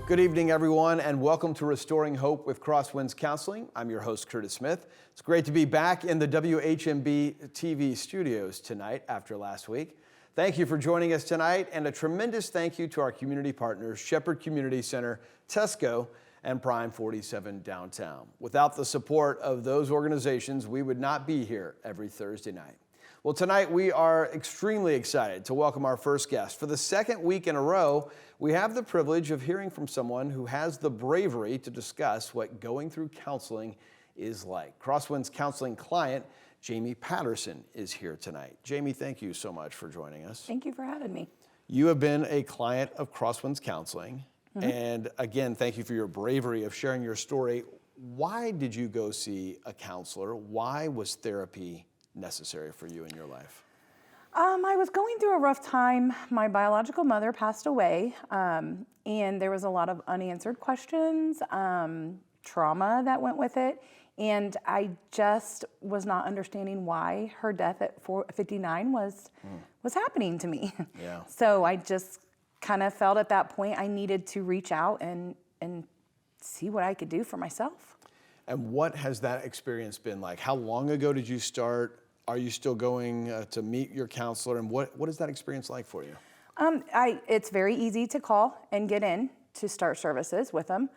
Good evening, everyone, and welcome to Restoring Hope with Crosswinds Counseling. I'm your host, Curtis Smith. It's great to be back in the WHMB TV studios tonight after last week. Thank you for joining us tonight, and a tremendous thank you to our community partners, Shepherd Community Center, Tesco, and Prime 47 Downtown. Without the support of those organizations, we would not be here every Thursday night. Well, tonight we are extremely excited to welcome our first guest. For the second week in a row, we have the privilege of hearing from someone who has the bravery to discuss what going through counseling is like. Crosswinds Counseling client Jamie Patterson is here tonight. Jamie, thank you so much for joining us. Thank you for having me. You have been a client of Crosswinds Counseling. And again, thank you for your bravery of sharing your story. Why did you go see a counselor? Why was therapy necessary for you in your life? I was going through a rough time. My biological mother passed away, and there was a lot of unanswered questions, trauma that went with it, and I just was not understanding why her death at 59 was happening to me. Yeah. So I just kind of felt at that point I needed to reach out and see what I could do for myself. And what has that experience been like? How long ago did you start? Are you still going to meet your counselor? And what is that experience like for you? It's very easy to call and get in to start services with them.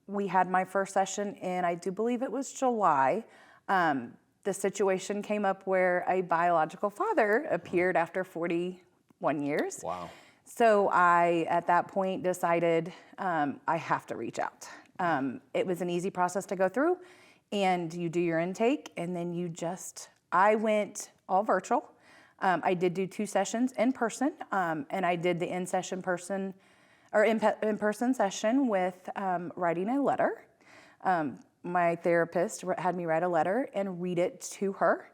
We had my first session in, I do believe it was July. The situation came up where a biological father appeared after 41 years. Wow. So I, at that point, decided I have to reach out. It was an easy process to go through, and you do your intake, and then I went all virtual. I did do 2 sessions in person, and I did the in-person session with writing a letter. My therapist had me write a letter and read it to her.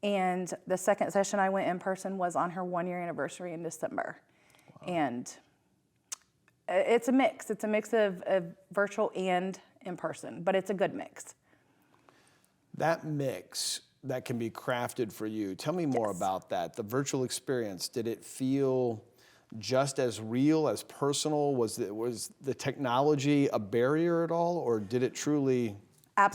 And the second session I went in person was on her 1-year anniversary in December. Wow. And it's a mix. It's a mix of virtual and in person, but it's a good mix. That mix that can be crafted for you. Tell me more about that. The virtual experience, did it feel just as real, as personal? Was the technology a barrier at all, or did it truly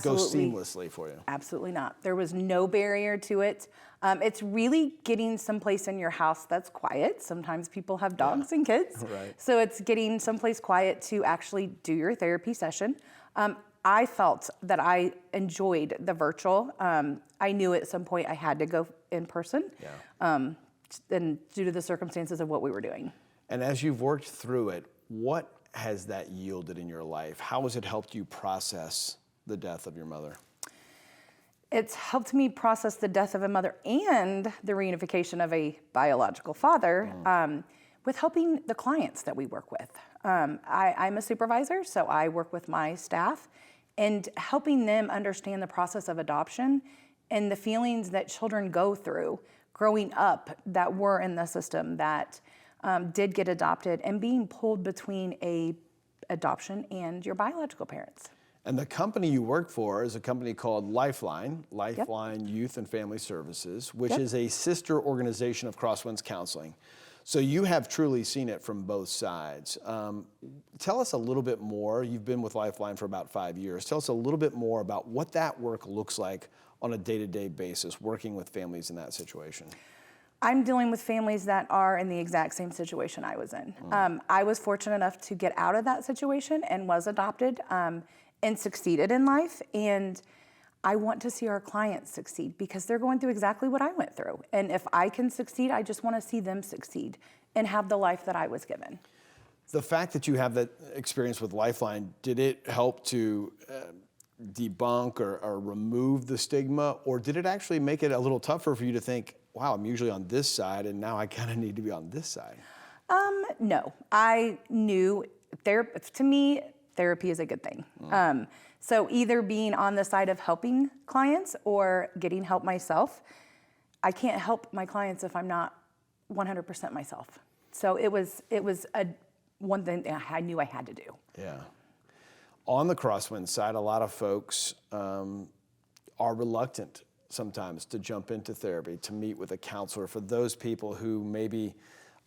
go seamlessly for you? Absolutely not. There was no barrier to it. It's really getting someplace in your house that's quiet. Sometimes people have dogs and kids. Right. So it's getting someplace quiet to actually do your therapy session. I felt that I enjoyed the virtual. I knew at some point I had to go in person, and due to the circumstances of what we were doing. And as you've worked through it, what has that yielded in your life? How has it helped you process the death of your mother? It's helped me process the death of a mother and the reunification of a biological father with helping the clients that we work with. I'm a supervisor, so I work with my staff and helping them understand the process of adoption and the feelings that children go through growing up that were in the system that did get adopted and being pulled between a adoption and your biological parents. And the company you work for is a company called Lifeline Youth and Family Services, which is a sister organization of Crosswinds Counseling. So you have truly seen it from both sides. Tell us a little bit more. You've been with Lifeline for about 5 years. Tell us a little bit more about what that work looks like on a day-to-day basis, working with families in that situation. I'm dealing with families that are in the exact same situation I was in. I was fortunate enough to get out of that situation and was adopted and succeeded in life. And I want to see our clients succeed because they're going through exactly what I went through. And if I can succeed, I just want to see them succeed and have the life that I was given. The fact that you have that experience with Lifeline, did it help to debunk or remove the stigma, or did it actually make it a little tougher for you to think, wow, I'm usually on this side and now I kind of need to be on this side? No, I knew to me, therapy is a good thing. So either being on the side of helping clients or getting help myself, I can't help my clients if I'm not 100% myself. So it was one thing I knew I had to do. Yeah. On the Crosswinds side, a lot of folks are reluctant sometimes to jump into therapy, to meet with a counselor. For those people who maybe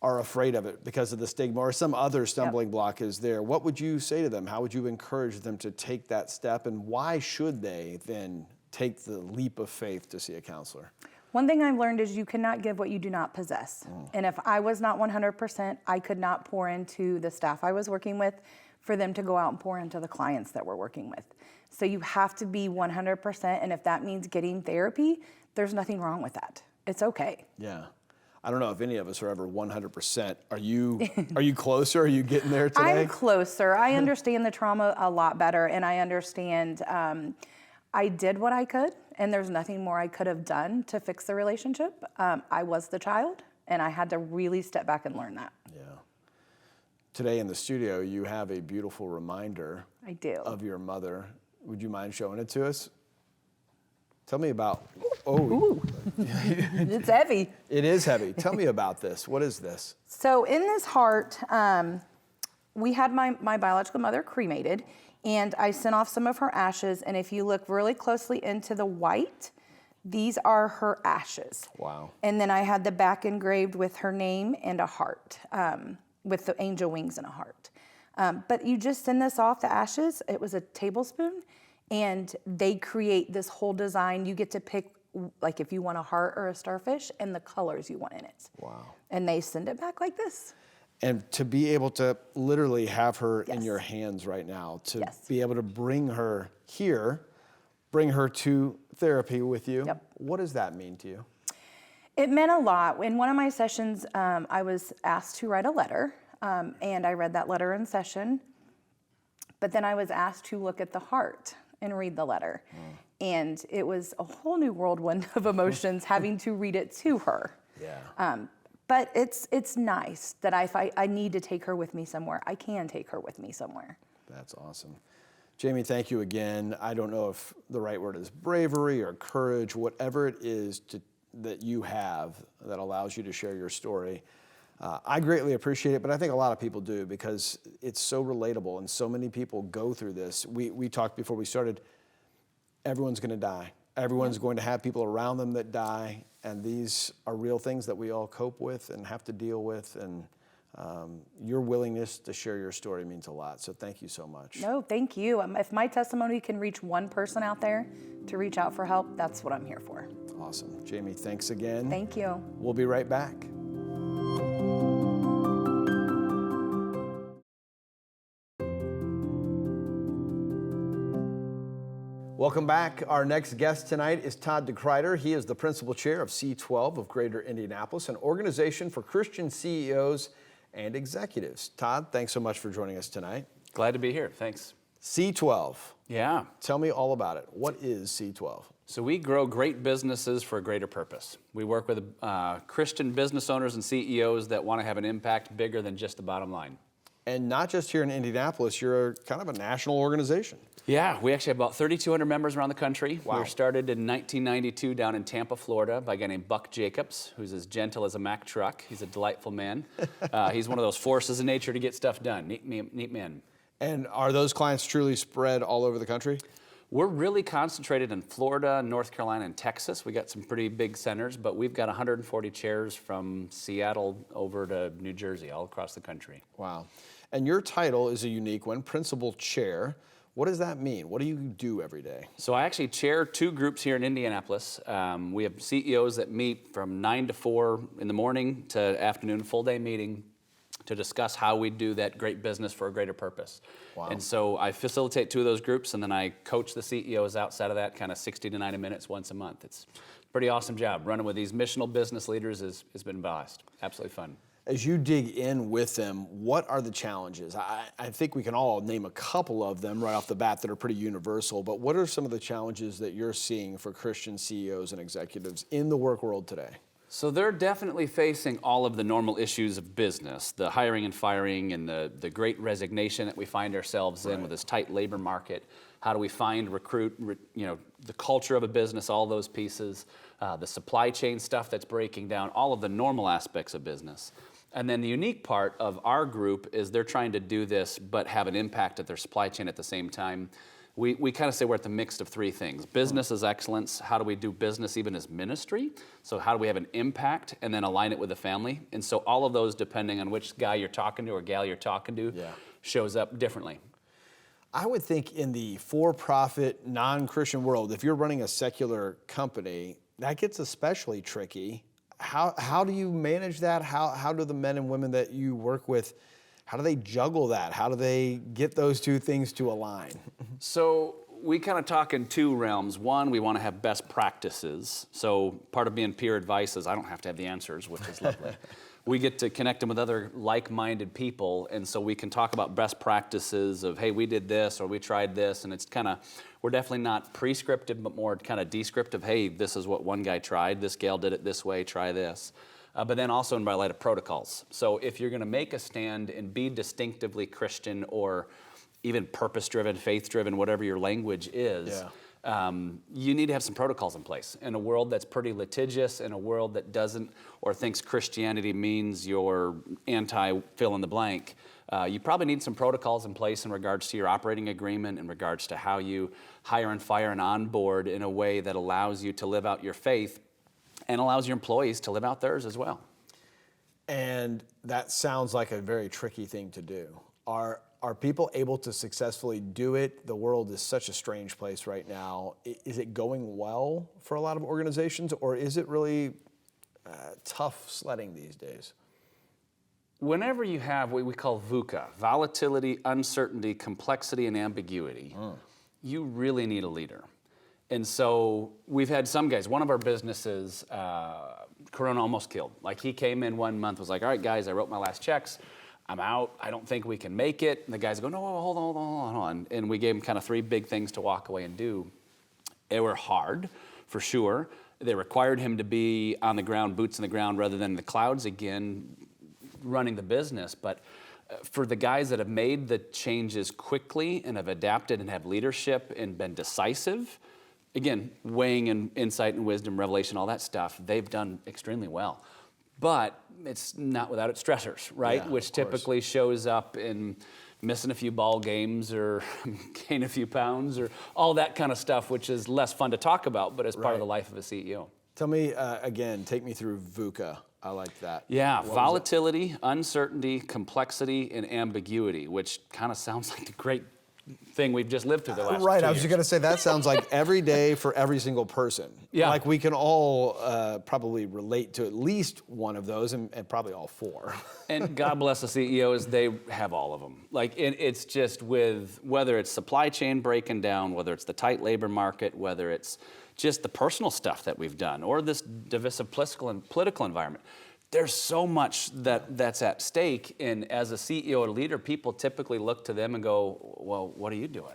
are afraid of it because of the stigma or some other stumbling block is there, what would you say to them? How would you encourage them to take that step, and why should they then take the leap of faith to see a counselor? One thing I've learned is you cannot give what you do not possess. And if I was not 100%, I could not pour into the staff I was working with for them to go out and pour into the clients that we're working with. So you have to be 100%, and if that means getting therapy, there's nothing wrong with that. It's okay. Yeah. I don't know if any of us are ever 100%. Are you closer? Are you getting there today? I'm closer. I understand the trauma a lot better, and I understand I did what I could, and there's nothing more I could have done to fix the relationship. I was the child, and I had to really step back and learn that. Yeah. Today in the studio, you have a beautiful reminder I do. Of your mother. Would you mind showing it to us? Tell me about, Ooh. It's heavy. It is heavy. Tell me about this. What is this? So in this heart, we had my biological mother cremated, and I sent off some of her ashes, and if you look really closely into the white, these are her ashes. Wow. And then I had the back engraved with her name and a heart, with the angel wings and a heart. But you just send this off, the ashes, it was a tablespoon, and they create this whole design. You get to pick, like if you want a heart or a starfish, and the colors you want in it. Wow. And they send it back like this. And to be able to literally have her Yes. in your hands right now, to Yes. be able to bring her here, bring her to therapy with you, Yep. what does that mean to you? It meant a lot. In one of my sessions, I was asked to write a letter, and I read that letter in session. But then I was asked to look at the heart and read the letter. And it was a whole new whirlwind of emotions having to read it to her. Yeah. But it's nice that if I need to take her with me somewhere, I can take her with me somewhere. That's awesome. Jamie, thank you again. I don't know if the right word is bravery or courage, whatever it is that you have that allows you to share your story. I greatly appreciate it, but I think a lot of people do because it's so relatable and so many people go through this. We talked before we started, everyone's going to die. Everyone's going to have people around them that die, and these are real things that we all cope with and have to deal with, and your willingness to share your story means a lot, so thank you so much. No, thank you. If my testimony can reach one person out there to reach out for help, that's what I'm here for. Awesome. Jamie, thanks again. Thank you. We'll be right back. Welcome back. Our next guest tonight is Todd Dekruyter. He is the principal chair of C12 of Greater Indianapolis, an organization for Christian CEOs and executives. Todd, thanks so much for joining us tonight. Glad to be here. Thanks. C12. Yeah. Tell me all about it. What is C12? So we grow great businesses for a greater purpose. We work with Christian business owners and CEOs that want to have an impact bigger than just the bottom line. And not just here in Indianapolis, you're kind of a national organization. Yeah, we actually have about 3,200 members around the country. Wow. We were started in 1992 down in Tampa, Florida by a guy named Buck Jacobs, who's as gentle as a Mack truck. He's a delightful man. He's one of those forces of nature to get stuff done. Neat man. And are those clients truly spread all over the country? We're really concentrated in Florida, North Carolina, and Texas. We got some pretty big centers, but we've got 140 chairs from Seattle over to New Jersey, all across the country. Wow. And your title is a unique one, principal chair. What does that mean? What do you do every day? So I actually chair two groups here in Indianapolis. We have CEOs that meet from 9 to 4 in the morning to afternoon, full day meeting to discuss how we do that great business for a greater purpose. Wow. And so I facilitate two of those groups, and then I coach the CEOs outside of that, kind of 60 to 90 minutes once a month. It's a pretty awesome job. Running with these missional business leaders has been a blast. Absolutely fun. As you dig in with them, what are the challenges? I think we can all name a couple of them right off the bat that are pretty universal, but what are some of the challenges that you're seeing for Christian CEOs and executives in the work world today? So they're definitely facing all of the normal issues of business, the hiring and firing and the great resignation that we find ourselves in with this tight labor market. How do we find, recruit, the culture of a business, all those pieces, the supply chain stuff that's breaking down, all of the normal aspects of business. And then the unique part of our group is they're trying to do this but have an impact at their supply chain at the same time. We kind of say we're at the mix of three things. Business is excellence. How do we do business even as ministry? So how do we have an impact and then align it with the family? And so all of those, depending on which guy you're talking to or gal you're talking to, shows up differently. I would think in the for-profit, non-Christian world, if you're running a secular company, that gets especially tricky. How do you manage that? How do the men and women that you work with, how do they juggle that? How do they get those two things to align? So we kind of talk in two realms. One, we want to have best practices. So part of being peer advice is I don't have to have the answers, which is lovely. We get to connect them with other like-minded people, and so we can talk about best practices of, hey, we did this or we tried this, and it's kind of, we're definitely not prescriptive, but more kind of descriptive. Hey, this is what one guy tried. This gal did it this way. Try this. But then also in by light of protocols. So if you're going to make a stand and be distinctively Christian or even purpose-driven, faith-driven, whatever your language is, you need to have some protocols in place. In a world that's pretty litigious, in a world that doesn't or thinks Christianity means you're anti-fill-in-the-blank, you probably need some protocols in place in regards to your operating agreement, in regards to how you hire and fire and onboard in a way that allows you to live out your faith and allows your employees to live out theirs as well. And that sounds like a very tricky thing to do. Are people able to successfully do it? The world is such a strange place right now. Is it going well for a lot of organizations, or is it really tough sledding these days? Whenever you have what we call VUCA, volatility, uncertainty, complexity, and ambiguity, you really need a leader. And so we've had some guys, one of our businesses, Corona almost killed. Like he came in 1 month, was like, all right, guys, I wrote my last checks. I'm out. I don't think we can make it. And the guys go, no, hold on. And we gave them kind of three big things to walk away and do. They were hard, for sure. They required him to be on the ground, boots on the ground, rather than in the clouds again, running the business. But for the guys that have made the changes quickly and have adapted and have leadership and been decisive, again, weighing in insight and wisdom, revelation, all that stuff, they've done extremely well. But it's not without its stressors, right? Yeah, which typically shows up in missing a few ball games or gaining a few pounds or all that kind of stuff, which is less fun to talk about, but is part of the life of a CEO. Tell me, again, take me through VUCA. I like that. Yeah, volatility, uncertainty, complexity, and ambiguity, which kind of sounds like the great thing we've just lived through the last 2 years. I was just going to say, that sounds like every day for every single person. Yeah. Like we can all probably relate to at least one of those and probably all four. And God bless the CEOs, they have all of them. Like it's just with, whether it's supply chain breaking down, whether it's the tight labor market, whether it's just the personal stuff that we've done, or this divisive political environment. There's so much that's at stake, and as a CEO or leader, people typically look to them and go, well, what are you doing?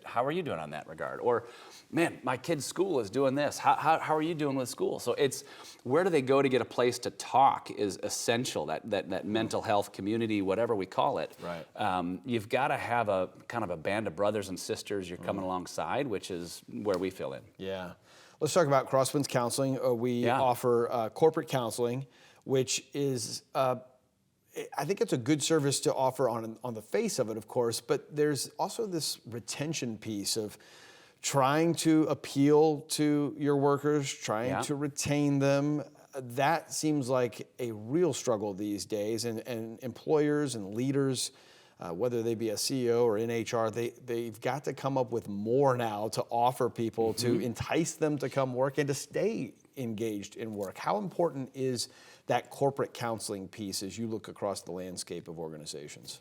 How are you doing on that regard? Or, man, my kid's school is doing this. How are you doing with school? So it's, where do they go to get a place to talk is essential, that mental health community, whatever we call it. Right. You've got to have a kind of a band of brothers and sisters you're coming alongside, which is where we fill in. Yeah. Let's talk about Crosswinds Counseling. We offer corporate counseling, which is, I think it's a good service to offer on the face of it, of course, but there's also this retention piece of trying to appeal to your workers, trying to retain them. That seems like a real struggle these days, and employers and leaders, whether they be a CEO or in HR, they've got to come up with more now to offer people to entice them to come work and to stay engaged in work. How important is that corporate counseling piece as you look across the landscape of organizations?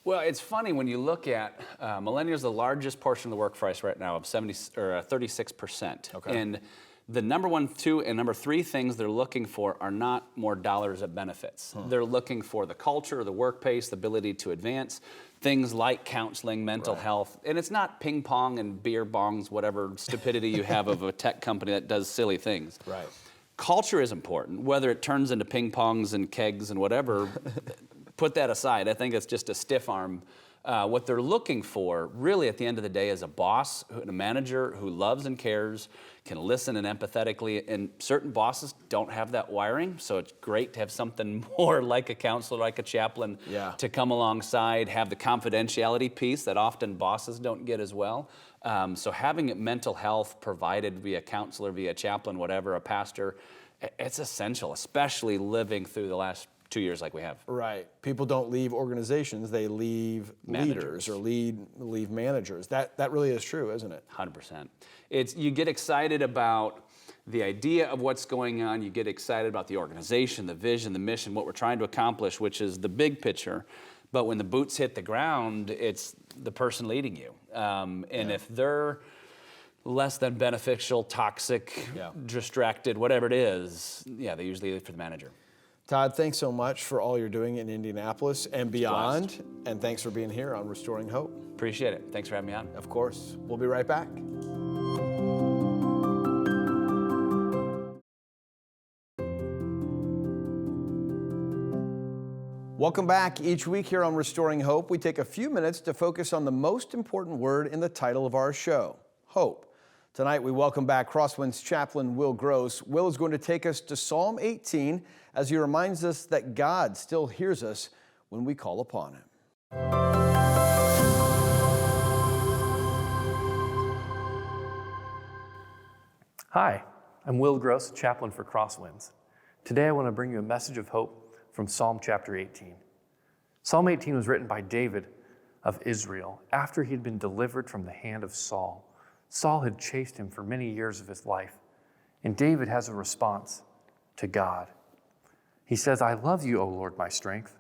Well, it's funny when you look at millennials, the largest portion of the workforce right now of 36%. Okay. And the number 1, 2, and number 3 things they're looking for are not more dollars of benefits. They're looking for the culture, the work pace, the ability to advance, things like counseling, mental health. And it's not ping pong and beer bongs, whatever stupidity you have of a tech company that does silly things. Right. Culture is important, whether it turns into ping pongs and kegs and whatever. put that aside. I think it's just a stiff arm. What they're looking for, really, at the end of the day, is a boss, a manager who loves and cares, can listen and empathetically. And certain bosses don't have that wiring, so it's great to have something more like a counselor, like a chaplain, to come alongside, have the confidentiality piece that often bosses don't get as well. So having mental health provided via counselor, via chaplain, whatever, a pastor, it's essential, especially living through the last 2 years like we have. Right. People don't leave organizations, they leave leaders or leave managers. That really is true, isn't it? 100%. You get excited about the idea of what's going on, you get excited about the organization, the vision, the mission, what we're trying to accomplish, which is the big picture. But when the boots hit the ground, it's the person leading you. If they're less than beneficial, toxic, distracted, whatever it is, they usually leave for the manager. Todd, thanks so much for all you're doing in Indianapolis and beyond. And thanks for being here on Restoring Hope. Appreciate it. Thanks for having me on. Of course. We'll be right back. Welcome back. Each week here on Restoring Hope, we take a few minutes to focus on the most important word in the title of our show, hope. Tonight, we welcome back Crosswinds chaplain Will Gross. Will is going to take us to Psalm 18 as he reminds us that God still hears us when we call upon him. Hi, I'm Will Gross, chaplain for Crosswinds. Today, I want to bring you a message of hope from Psalm chapter 18. Psalm 18 was written by David of Israel after he'd been delivered from the hand of Saul. Saul had chased him for many years of his life, and David has a response to God. He says, I love you, O Lord, my strength.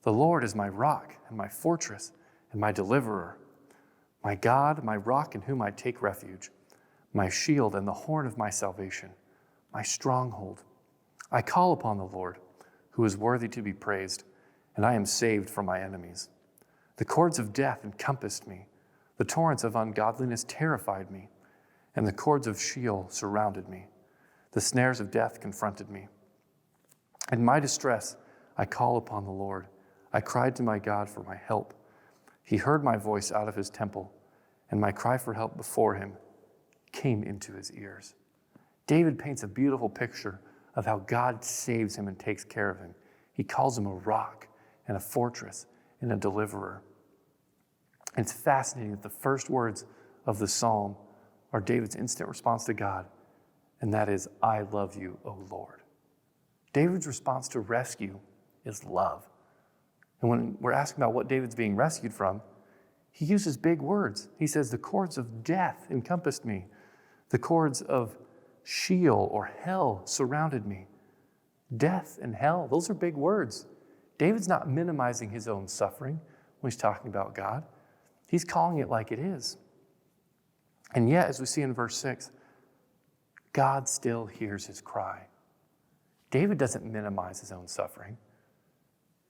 The Lord is my rock and my fortress and my deliverer, my God, my rock in whom I take refuge, my shield and the horn of my salvation, my stronghold. I call upon the Lord, who is worthy to be praised, and I am saved from my enemies. The cords of death encompassed me. The torrents of ungodliness terrified me, and the cords of Sheol surrounded me. The snares of death confronted me. In my distress, I call upon the Lord. I cried to my God for my help. He heard my voice out of his temple, and my cry for help before him came into his ears. David paints a beautiful picture of how God saves him and takes care of him. He calls him a rock and a fortress and a deliverer. It's fascinating that the first words of the psalm are David's instant response to God, and that is, I love you, O Lord. David's response to rescue is love. And when we're asking about what David's being rescued from, he uses big words. He says, the cords of death encompassed me. The cords of Sheol or hell surrounded me. Death and hell, those are big words. David's not minimizing his own suffering when he's talking about God. He's calling it like it is. And yet, as we see in verse 6, God still hears his cry. David doesn't minimize his own suffering.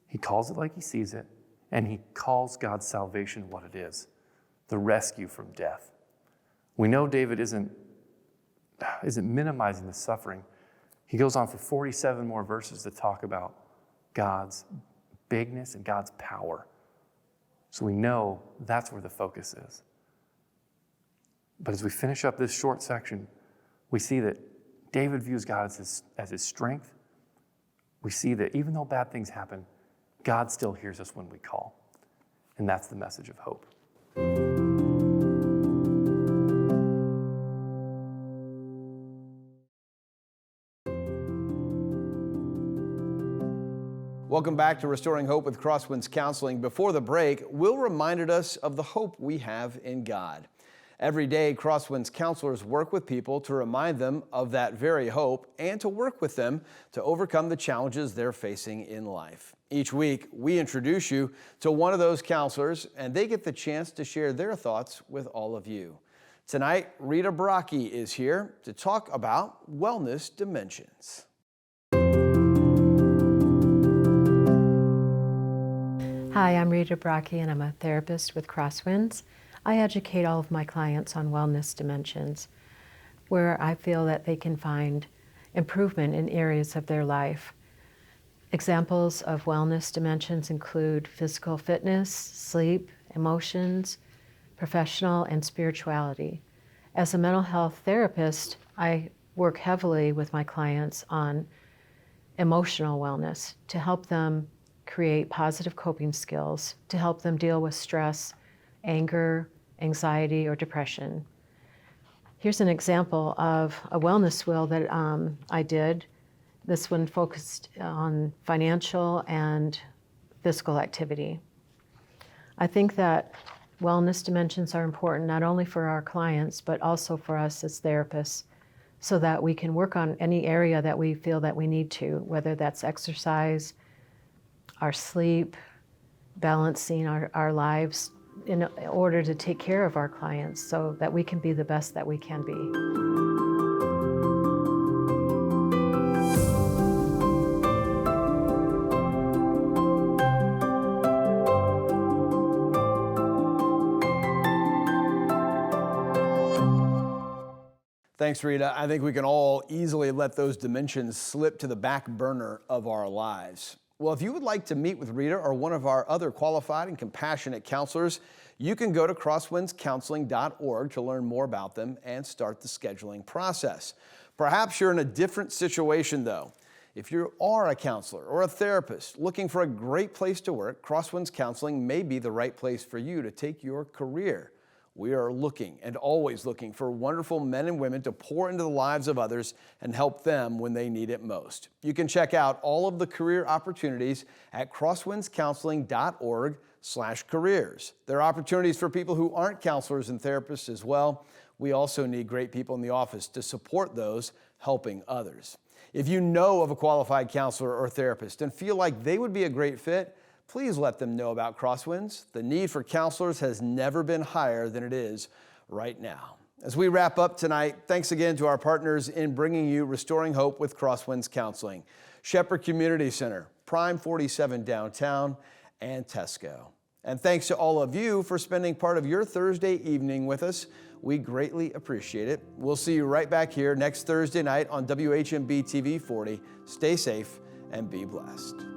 He calls it like he sees it, and he calls God's salvation what it is, the rescue from death. We know David isn't minimizing the suffering. He goes on for 47 more verses to talk about God's bigness and God's power. So we know that's where the focus is. But as we finish up this short section, we see that David views God as his strength. We see that even though bad things happen, God still hears us when we call. And that's the message of hope. Welcome back to Restoring Hope with Crosswinds Counseling. Before the break, Will reminded us of the hope we have in God. Every day, Crosswinds counselors work with people to remind them of that very hope and to work with them to overcome the challenges they're facing in life. Each week, we introduce you to one of those counselors, and they get the chance to share their thoughts with all of you. Tonight, Rita Baraki is here to talk about wellness dimensions. Hi, I'm Rita Brockie, and I'm a therapist with Crosswinds. I educate all of my clients on wellness dimensions, where I feel that they can find improvement in areas of their life. Examples of wellness dimensions include physical fitness, sleep, emotions, professional, and spirituality. As a mental health therapist, I work heavily with my clients on emotional wellness to help them create positive coping skills, to help them deal with stress, anger, anxiety, or depression. Here's an example of a wellness wheel that I did. This one focused on financial and physical activity. I think that wellness dimensions are important not only for our clients, but also for us as therapists, so that we can work on any area that we feel that we need to, whether that's exercise, our sleep, balancing our lives in order to take care of our clients so that we can be the best that we can be. Thanks, Rita. I think we can all easily let those dimensions slip to the back burner of our lives. Well, if you would like to meet with Rita or one of our other qualified and compassionate counselors, you can go to crosswindscounseling.org to learn more about them and start the scheduling process. Perhaps you're in a different situation, though. If you are a counselor or a therapist looking for a great place to work, Crosswinds Counseling may be the right place for you to take your career. We are looking and always looking for wonderful men and women to pour into the lives of others and help them when they need it most. You can check out all of the career opportunities at crosswindscounseling.org/careers. There are opportunities for people who aren't counselors and therapists as well. We also need great people in the office to support those helping others. If you know of a qualified counselor or therapist and feel like they would be a great fit, please let them know about Crosswinds. The need for counselors has never been higher than it is right now. As we wrap up tonight, thanks again to our partners in bringing you Restoring Hope with Crosswinds Counseling, Shepherd Community Center, Prime 47 Downtown, and Tesco. And thanks to all of you for spending part of your Thursday evening with us. We greatly appreciate it. We'll see you right back here next Thursday night on WHMB TV 40. Stay safe and be blessed.